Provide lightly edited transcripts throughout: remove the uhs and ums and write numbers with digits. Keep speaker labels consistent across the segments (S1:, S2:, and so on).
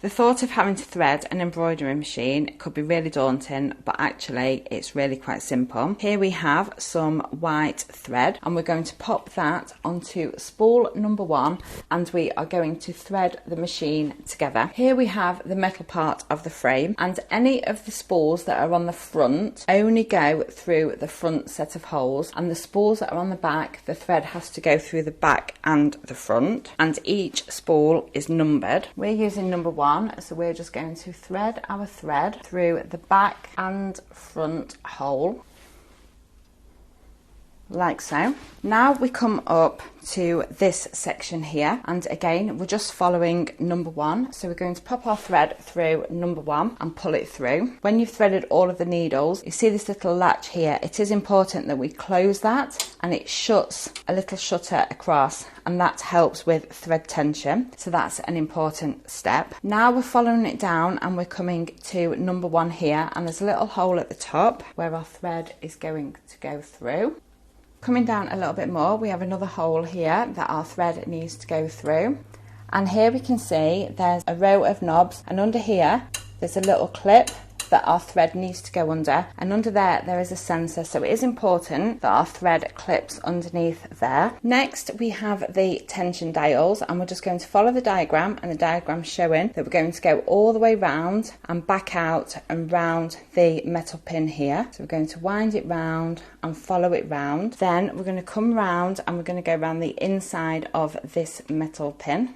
S1: The thought of having to thread an embroidery machine could be really daunting, but actually it's really quite simple. Here we have some white thread and we're going to pop that onto spool number 1 and we are going to thread the machine together. Here we have the metal part of the frame, and any of the spools that are on the front only go through the front set of holes, and the spools that are on the back, the thread has to go through the back and the front, and each spool is numbered. We're using number 1. So we're just going to thread our thread through the back and front hole, like so. Now we come up to this section here, and again we're just following number 1. So we're going to pop our thread through number 1 and pull it through. When you've threaded all of the needles, you see this little latch here. It is important that we close that and it shuts a little shutter across, and that helps with thread tension. So that's an important step. Now we're following it down and we're coming to number 1 here, and there's a little hole at the top where our thread is going to go through. Coming down a little bit more, we have another hole here that our thread needs to go through. And here we can see there's a row of knobs, and under here there's a little clip that our thread needs to go under, and under there is a sensor, so it is important that our thread clips underneath there. Next we have the tension dials, and we're just going to follow the diagram, and the diagram showing that we're going to go all the way round and back out and round the metal pin here. So we're going to wind it round and follow it round, then we're going to come round and we're going to go around the inside of this metal pin,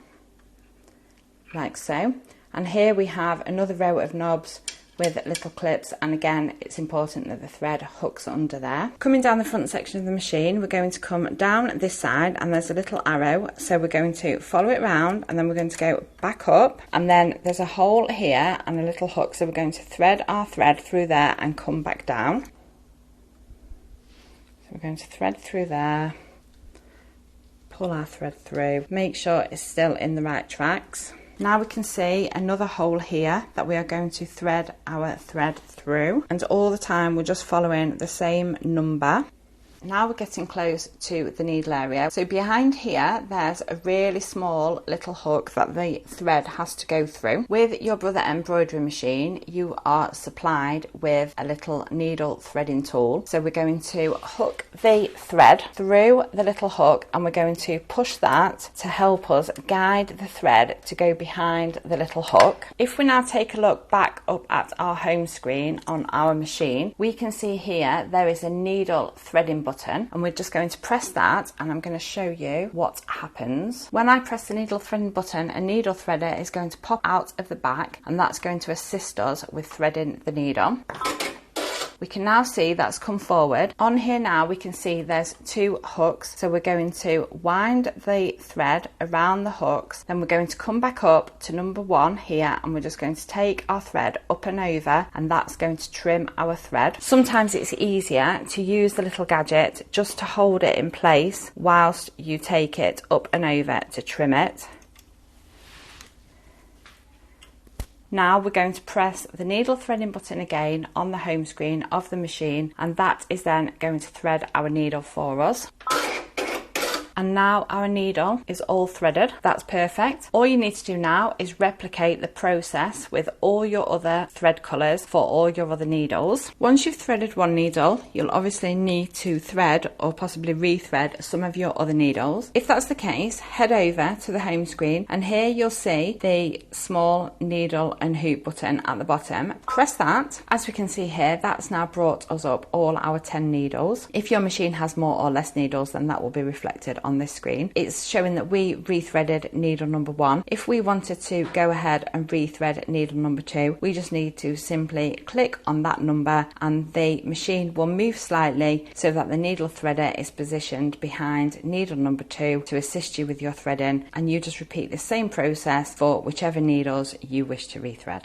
S1: like so. And here we have another row of knobs with little clips, and again it's important that the thread hooks under there. Coming down the front section of the machine, we're going to come down this side and there's a little arrow, so we're going to follow it round and then we're going to go back up, and then there's a hole here and a little hook, so we're going to thread our thread through there and come back down. So we're going to thread through there, pull our thread through, make sure it's still in the right tracks. Now we can see another hole here that we are going to thread our thread through, and all the time we're just following the same number. Now we're getting close to the needle area. So behind here there's a really small little hook that the thread has to go through. With your Brother embroidery machine you are supplied with a little needle threading tool. So we're going to hook the thread through the little hook, and we're going to push that to help us guide the thread to go behind the little hook. If we now take a look back up at our home screen on our machine, we can see here there is a needle threading button, and we're just going to press that, and I'm going to show you what happens. When I press the needle threading button, a needle threader is going to pop out of the back, and that's going to assist us with threading the needle. We can now see that's come forward. On here now we can see there's 2 hooks, so we're going to wind the thread around the hooks, then we're going to come back up to number 1 here, and we're just going to take our thread up and over, and that's going to trim our thread. Sometimes it's easier to use the little gadget just to hold it in place whilst you take it up and over to trim it. Now we're going to press the needle threading button again on the home screen of the machine, and that is then going to thread our needle for us. And now our needle is all threaded. That's perfect. All you need to do now is replicate the process with all your other thread colours for all your other needles. Once you've threaded one needle, you'll obviously need to thread or possibly rethread some of your other needles. If that's the case, head over to the home screen, and here you'll see the small needle and hoop button at the bottom. Press that. As we can see here, that's now brought us up all our 10 needles. If your machine has more or less needles, then that will be reflected on this screen. It's showing that we rethreaded needle number 1. If we wanted to go ahead and rethread needle number 2, we just need to simply click on that number, and the machine will move slightly so that the needle threader is positioned behind needle number 2 to assist you with your threading, and you just repeat the same process for whichever needles you wish to rethread.